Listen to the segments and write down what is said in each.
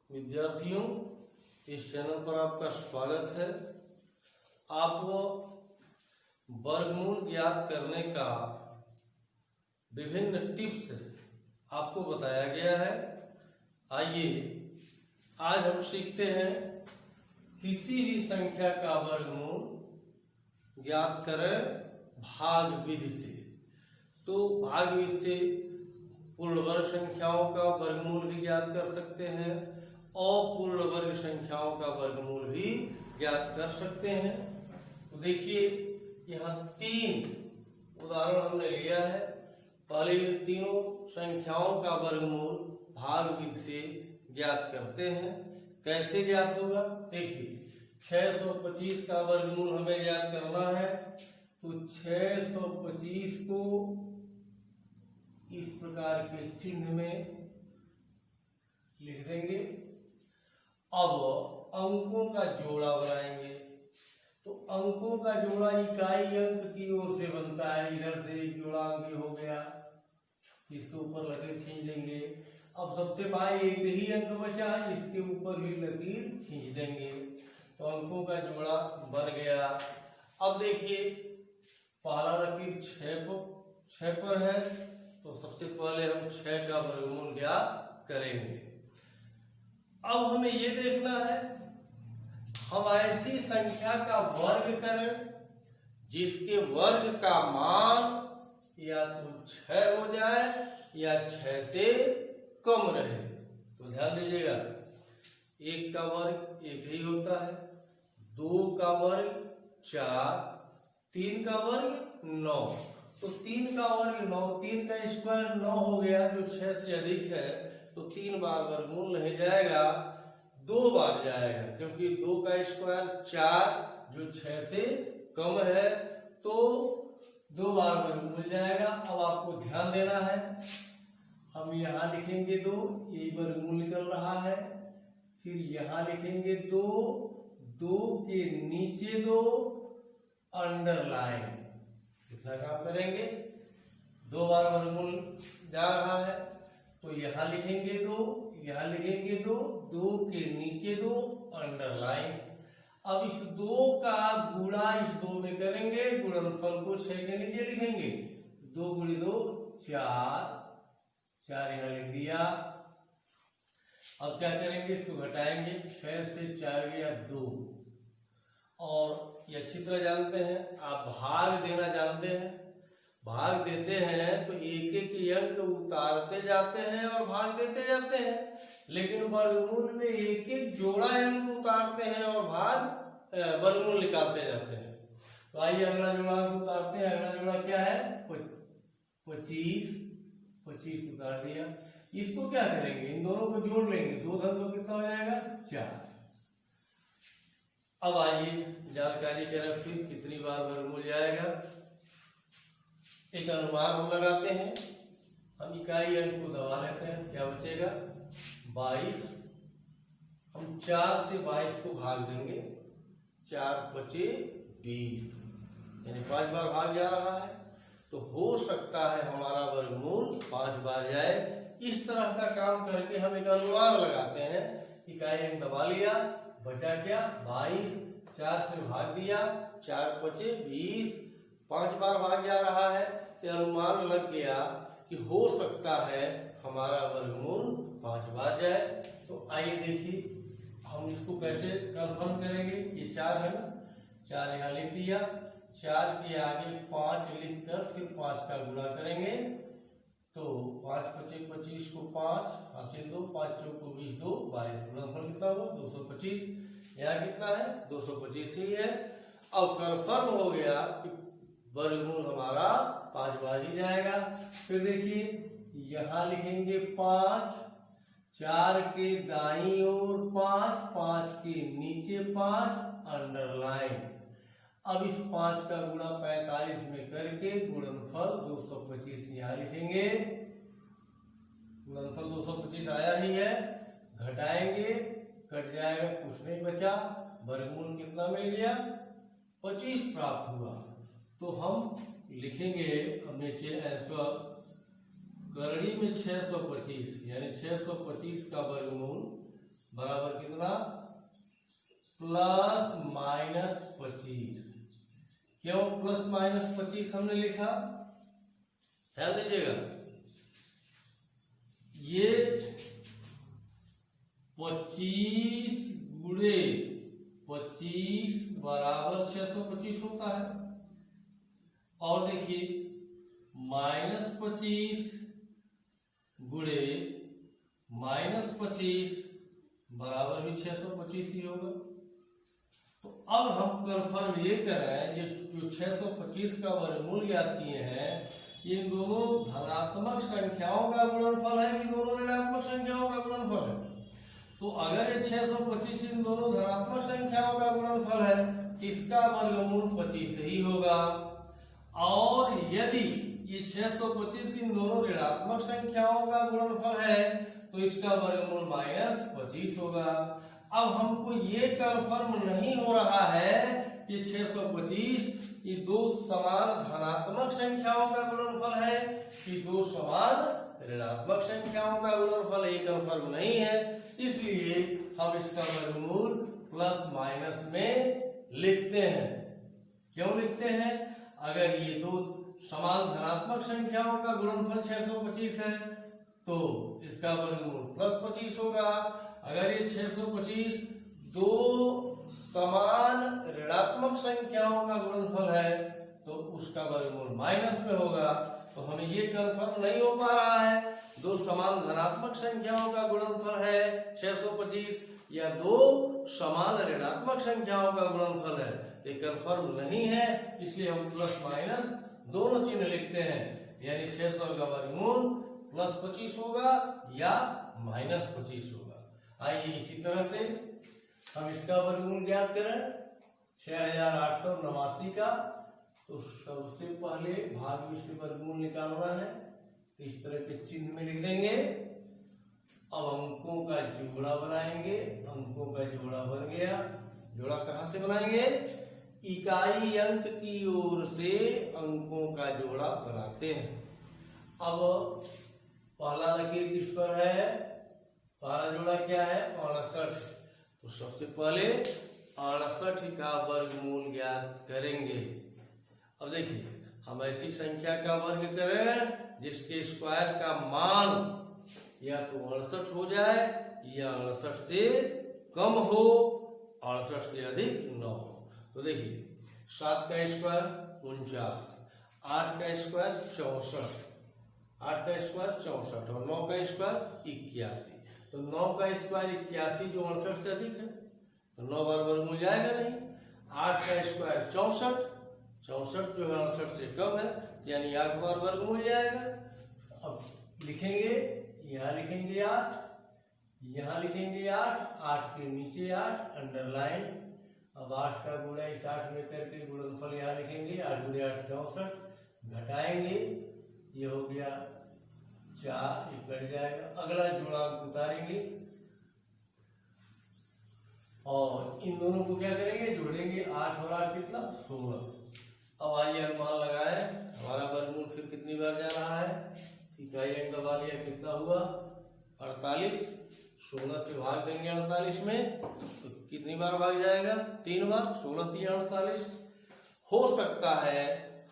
विद्यार्थियों, इस चैनल पर आपका स्वागत है। आपको वर्गमूल ज्ञात करने का विभिन्न टिप्स आपको बताया गया है। आइए आज हम सीखते हैं किसी भी संख्या का वर्गमूल ज्ञात करें भाग विधि से। तो भाग विधि से पूर्ण वर्ग संख्याओं का वर्गमूल भी ज्ञात कर सकते हैं, अपूर्ण वर्ग संख्याओं का वर्गमूल भी ज्ञात कर सकते हैं। तो देखिए, यहाँ तीन उदाहरण हमने लिया है। पहले इन तीनों संख्याओं का वर्गमूल भाग विधि से ज्ञात करते हैं। कैसे ज्ञात होगा? देखिए, 625 का वर्गमूल हमें ज्ञात करना है। तो 625 को इस प्रकार के चिन्ह में लिख देंगे। अब अंकों का जोड़ा बनाएंगे। तो अंकों का जोड़ा इकाई अंक की ओर से बनता है। इधर से एक जोड़ा अंक हो गया, इसके ऊपर लकीर खींच देंगे। अब सबसे बाएं एक ही अंक बचा, इसके ऊपर भी लकीर खींच देंगे। तो अंकों का जोड़ा बन गया। अब देखिए, पहला लकीर 6 पर है, तो सबसे पहले हम 6 का वर्गमूल ज्ञात करेंगे। अब हमें ये देखना है, हम ऐसी संख्या का वर्ग करें जिसके वर्ग का मान या तो 6 हो जाए या 6 से कम रहे। तो ध्यान दीजिएगा, 1 का वर्ग 1 ही होता है, 2 का वर्ग 4, 3 का वर्ग 9। तो 3 का वर्ग 9, 3 का स्क्वायर 9 हो गया, जो 6 से अधिक है। तो 3 बार वर्गमूल नहीं जाएगा, 2 बार जाएगा, क्योंकि 2 का स्क्वायर 4 जो 6 से कम है, तो 2 बार वर्गमूल जाएगा। अब आपको ध्यान देना है, हम यहाँ लिखेंगे 2, यही वर्गमूल निकल रहा है। फिर यहाँ लिखेंगे 2, 2 के नीचे 2 अंडरलाइन। कितना काम करेंगे? 2 बार वर्गमूल जा रहा है, तो यहाँ लिखेंगे 2, यहाँ लिखेंगे 2, 2 के नीचे 2 अंडरलाइन। अब इस 2 का गुणा इस 2 में करेंगे, गुणनफल को 6 के नीचे लिखेंगे। 2 गुणे 2 4, 4 यहाँ लिख दिया। अब क्या करेंगे? इसको घटाएंगे, 6 से 4 गया 2। और ये अच्छी तरह जानते हैं, आप भाग देना जानते हैं। भाग देते हैं तो एक एक अंक उतारते जाते हैं और भाग देते जाते हैं, लेकिन वर्गमूल में एक एक जोड़ा अंक उतारते हैं और भाग वर्गमूल निकालते जाते हैं। तो आइए अगला जोड़ा अंक उतारते हैं। अगला जोड़ा क्या है? 25 उतार दिया। इसको क्या करेंगे? इन दोनों को जोड़ लेंगे, 2 धन 2 कितना हो जाएगा? 4। अब आइए जानकारी करें, फिर कितनी बार वर्गमूल जाएगा। एक अनुमान हम लगाते हैं, हम इकाई अंक को दबा लेते हैं। क्या बचेगा? 22। हम 4 से 22 को भाग देंगे, 4 बचे 20, यानी 5 बार भाग जा रहा है। तो हो सकता है हमारा वर्गमूल 5 बार जाए। इस तरह का काम करके हम एक अनुमान लगाते हैं। इकाई अंक दबा लिया, बचा क्या? 22, 4 से भाग दिया, 4 बचे 20, 5 बार भाग जा रहा है। तो अनुमान लग गया कि हो सकता है हमारा वर्गमूल 5 बार जाए। तो आइए देखिए, हम इसको कैसे कंफर्म करेंगे। ये 4 है ना, 4 यहाँ लिख दिया, 4 के आगे 5 लिखकर फिर 5 का गुणा करेंगे। तो 5 बचे 25 को 5 हासिल 2, 5 चौको 20, 2 22। गुणनफल कितना हुआ? 225। यहाँ कितना है? 225 ही है। अब कंफर्म हो गया कि वर्गमूल हमारा 5 बार ही जाएगा। फिर देखिए, यहाँ लिखेंगे 5, 4 के दाईं ओर 5, 5 के नीचे 5 अंडरलाइन। अब इस 5 का गुणा 45 में करके गुणनफल 225 यहाँ लिखेंगे। गुणनफल 225 आया ही है, घटाएंगे, कट जाएगा, कुछ नहीं बचा। वर्गमूल कितना मिल गया? 25 प्राप्त हुआ। तो हम लिखेंगे अब नीचे आंसर, करड़ी में 625, यानी 625 का वर्गमूल बराबर कितना +-25। क्यों +-25 हमने लिखा, ध्यान दीजिएगा, ये 25 गुणे 25 बराबर 625 होता है। और देखिए -25 गुणे -25 बराबर भी 625 ही होगा। तो अब हम कंफर्म ये कर रहे हैं, ये जो 625 का वर्गमूल ज्ञात किए हैं, इन दोनों धनात्मक संख्याओं का गुणनफल है कि दोनों ऋणात्मक संख्याओं का गुणनफल है। तो अगर ये 625 इन दोनों धनात्मक संख्याओं का गुणनफल है, इसका वर्गमूल 25 ही होगा। और यदि ये 625 इन दोनों ऋणात्मक संख्याओं का गुणनफल है, तो इसका वर्गमूल -25 होगा। अब हमको ये कंफर्म नहीं हो रहा है कि 625 ये दो समान धनात्मक संख्याओं का गुणनफल है कि दो समान ऋणात्मक संख्याओं का गुणनफल, ये कंफर्म नहीं है। इसलिए हम इसका वर्गमूल प्लस माइनस में लिखते हैं। क्यों लिखते हैं? अगर ये दो समान धनात्मक संख्याओं का गुणनफल 625 है तो इसका वर्गमूल +25 होगा। अगर ये 625 दो समान ऋणात्मक संख्याओं का गुणनफल है तो उसका वर्गमूल माइनस में होगा। तो हमें ये कंफर्म नहीं हो पा रहा है दो समान धनात्मक संख्याओं का गुणनफल है 625 या दो समान ऋणात्मक संख्याओं का गुणनफल है, ये कंफर्म नहीं है। इसलिए हम प्लस माइनस दोनों चिन्ह लिखते हैं, यानी 600 का वर्गमूल +25 होगा या -25 होगा। आइए इसी तरह से हम इसका वर्गमूल ज्ञात करें 6889 का। तो सबसे पहले भाग से वर्गमूल निकालना है, तो इस तरह के चिन्ह में लिख देंगे। अब अंकों का जोड़ा बनाएंगे, अंकों का जोड़ा बन गया। जोड़ा कहां से बनाएंगे? इकाई अंक की ओर से अंकों का जोड़ा बनाते हैं। अब पहला लकीर किस पर है? पहला जोड़ा क्या है? 68। तो सबसे पहले 68 का वर्गमूल ज्ञात करेंगे। अब देखिए, हम ऐसी संख्या का वर्ग करें जिसके स्क्वायर का मान या तो 68 हो जाए या 68 से कम हो, 68 से अधिक न हो। तो देखिए 7 का स्क्वायर 49, 8 का स्क्वायर 64, 8 का स्क्वायर 64 और 9 का स्क्वायर 81। तो 9 का स्क्वायर 81 जो 68 से अधिक है, तो 9 बार वर्गमूल जाएगा नहीं। 8 का स्क्वायर 64, 64 जो है 68 से कम है, यानी 8 बार वर्गमूल जाएगा। अब लिखेंगे, यहाँ लिखेंगे 8, यहाँ लिखेंगे 8, 8 के नीचे 8 अंडरलाइन। अब 8 का गुणा इस 8 में करके गुणनफल यहाँ लिखेंगे, 8 × 8 64, घटाएंगे, ये हो गया 4, ये कट जाएगा। अगला जोड़ा उतारेंगे और इन दोनों को क्या करेंगे? जोड़ेंगे। 8 और 8 कितना? 16। अब आइए अनुमान लगाए, हमारा वर्गमूल फिर कितनी बार जा रहा है? इकाई अंक दबा लिया, कितना हुआ? 48। 16 से भाग देंगे 48 में, तो कितनी बार भाग जाएगा? 3 बार। 16 × 3 = 48। हो सकता है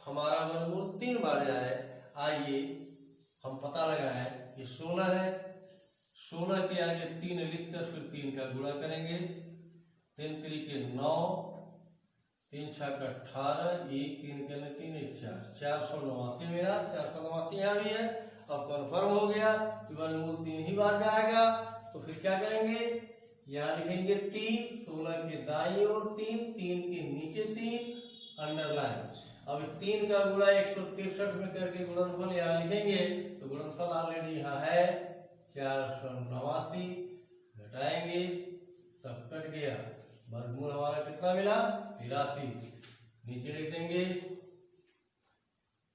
हमारा वर्गमूल 3 बार जाए। आइए हम पता लगाएं, ये 16 है, 16 के आगे 3 लिखकर फिर 3 का गुणा करेंगे। 3 × 3 = 9, 3 × 6 = 18, 1 3 × 3 = 4, 489 मेरा 489 यहाँ भी है। अब कन्फर्म हो गया कि वर्गमूल 3 ही बार जाएगा। तो फिर क्या करेंगे? यहाँ लिखेंगे 3, 16 के दाईं ओर 3, 3 के नीचे 3 अंडरलाइन। अब 3 का गुणा 163 में करके गुणनफल यहाँ लिखेंगे, तो गुणनफल ऑलरेडी यहाँ है 489, घटाएंगे, सब कट गया। वर्गमूल हमारा कितना मिला? 83। नीचे लिख देंगे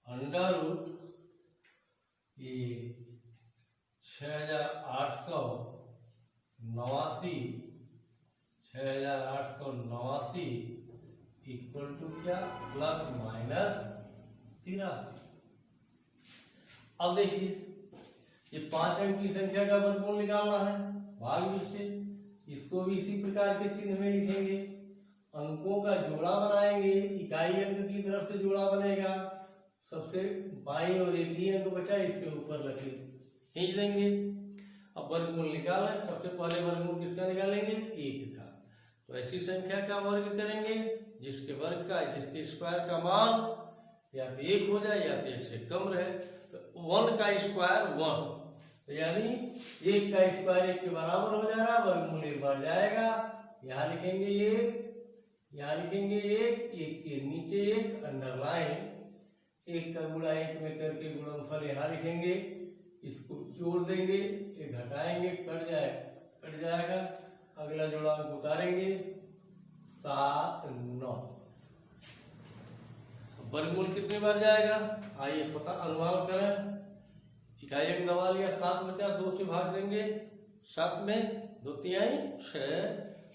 अंडर रूट 6889 इक्वल टू क्या? ±83। अब देखिए, ये 5 अंक की संख्या का वर्गमूल निकालना है भाग से। इसको भी इसी प्रकार के चिन्ह में लिखेंगे। अंकों का जोड़ा बनाएंगे, इकाई अंक की तरफ से जोड़ा बनेगा, सबसे बाईं और एक ही अंक बचा, इसके ऊपर लकीर खींच देंगे। अब वर्गमूल निकालें। सबसे पहले वर्गमूल किसका निकालेंगे? 1 का। तो ऐसी संख्या का वर्ग करेंगे जिसके वर्ग का, जिसके स्क्वायर का मान या तो 1 हो जाए या तो 1 से कम रहे। तो 1 का स्क्वायर 1, तो यानी 1 का स्क्वायर 1 के बराबर हो जा रहा, वर्गमूल 1 बढ़ जाएगा। यहाँ लिखेंगे 1, यहाँ लिखेंगे 1 के नीचे 1 अंडरलाइन, 1 का गुणा 1 में करके गुणनफल यहाँ लिखेंगे, इसको जोड़ देंगे, ये घटाएंगे, कट जाएगा। अगला जोड़ा अंक उतारेंगे 7 9। वर्गमूल कितनी बार जाएगा? आइए पता अनुमान करें। इकाई अंक दबा लिया, 7 बचा, 2 से भाग देंगे, 7 में 2 तिहाई 6,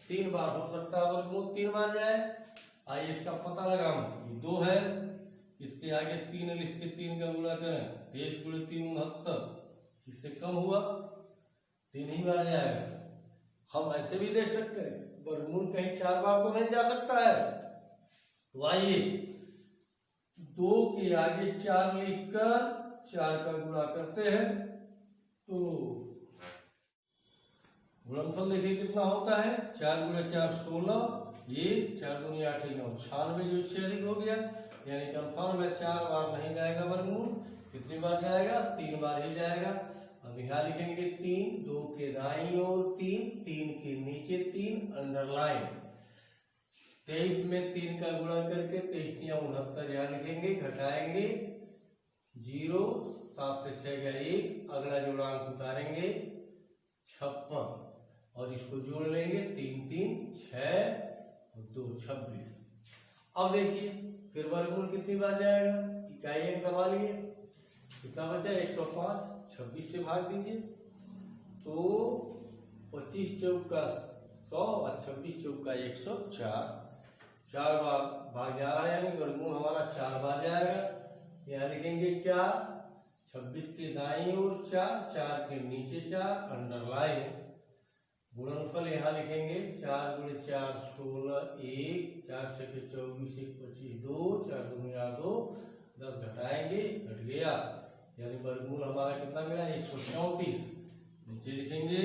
3 बार हो सकता है वर्गमूल 3 बार जाए। आइए इसका पता लगाएं। ये 2 है, इसके आगे 3 लिख के 3 का गुणा करें, 23 गुणे 3 69, इससे कम हुआ, 3 ही बार जाएगा। हम ऐसे भी देख सकते हैं, वर्गमूल कहीं 4 बार तो नहीं जा सकता है। तो आइए 2 के आगे 4 लिखकर 4 का गुणा करते हैं, तो गुणनफल देखिए कितना होता है, 4 गुणे 4 16, 1 4 दूनी 8 9 96, जो इससे अधिक हो गया, यानी कन्फर्म है 4 बार नहीं जाएगा वर्गमूल। कितनी बार जाएगा? 3 बार ही जाएगा। अब यहाँ लिखेंगे 3, 2 के दाईं ओर 3, 3 के नीचे 3 अंडरलाइन, 23 में 3 का गुणा करके 23 या 69 यहाँ लिखेंगे, घटाएंगे 0, 7 से 6 गया 1, अगला जोड़ा अंक उतारेंगे 56 और इसको जोड़ लेंगे, 3 3 6 और 2 26। अब देखिए फिर वर्गमूल कितनी बार जाएगा? इकाई अंक दबा लिए, कितना बचा? 105, 26 से भाग दीजिए, तो 25 चौका 100 और 26 चौका 104, 4 बार भाग जा रहा है, यानी वर्गमूल हमारा 4 बार जाएगा। यहाँ लिखेंगे 4, 26 के दाईं ओर 4, 4 के नीचे 4 अंडरलाइन, गुणनफल यहाँ लिखेंगे 4 गुणे 4 16, 1 4 6 के 24, 1 25 2, 4 दूनी 2, 10 घटाएंगे, घट गया, यानी वर्गमूल हमारा कितना मिला? 134। नीचे लिखेंगे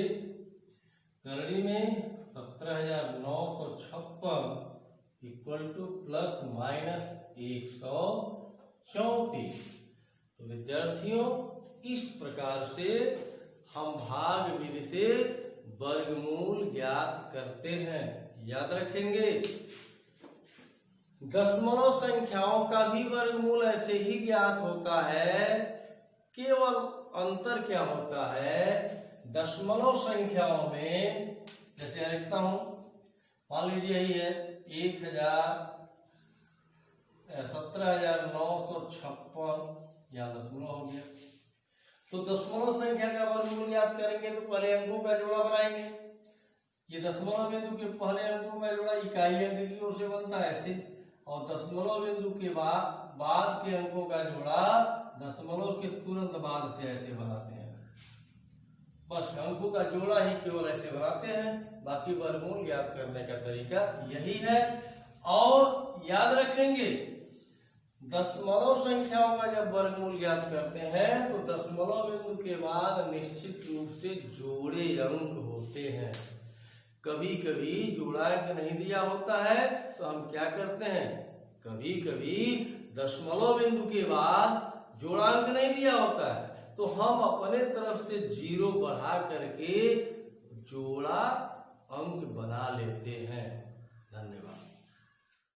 करड़ी में 17,956 इक्वल टू प्लस माइनस 134। तो विद्यार्थियों, इस प्रकार से हम भाग विधि से वर्गमूल ज्ञात करते हैं। याद रखेंगे, दशमलव संख्याओं का भी वर्गमूल ऐसे ही ज्ञात होता है, केवल अंतर क्या होता है, दशमलव संख्याओं में, जैसे लिखता हूं, मान लीजिए यही है 17,956, यहाँ दशमलव हो गया। तो दशमलव संख्या का वर्गमूल याद करेंगे तो पहले अंकों का जोड़ा बनाएंगे। ये दशमलव बिंदु के पहले अंकों का जोड़ा इकाई अंक की ओर से बनता है ऐसे, और दशमलव बिंदु के बाद के अंकों का जोड़ा दशमलव के तुरंत बाद से ऐसे बनाते हैं। बस अंकों का जोड़ा ही केवल ऐसे बनाते हैं, बाकी वर्गमूल ज्ञात करने का तरीका यही है। और याद रखेंगे, दशमलव संख्याओं का जब वर्गमूल ज्ञात करते हैं तो दशमलव बिंदु के बाद निश्चित रूप से जोड़े अंक होते हैं। कभी कभी जोड़ांक नहीं दिया होता है तो हम क्या करते हैं, कभी कभी दशमलव बिंदु के बाद जोड़ांक नहीं दिया होता है तो हम अपने तरफ से 0 बढ़ा करके जोड़ा अंक बना लेते हैं। धन्यवाद।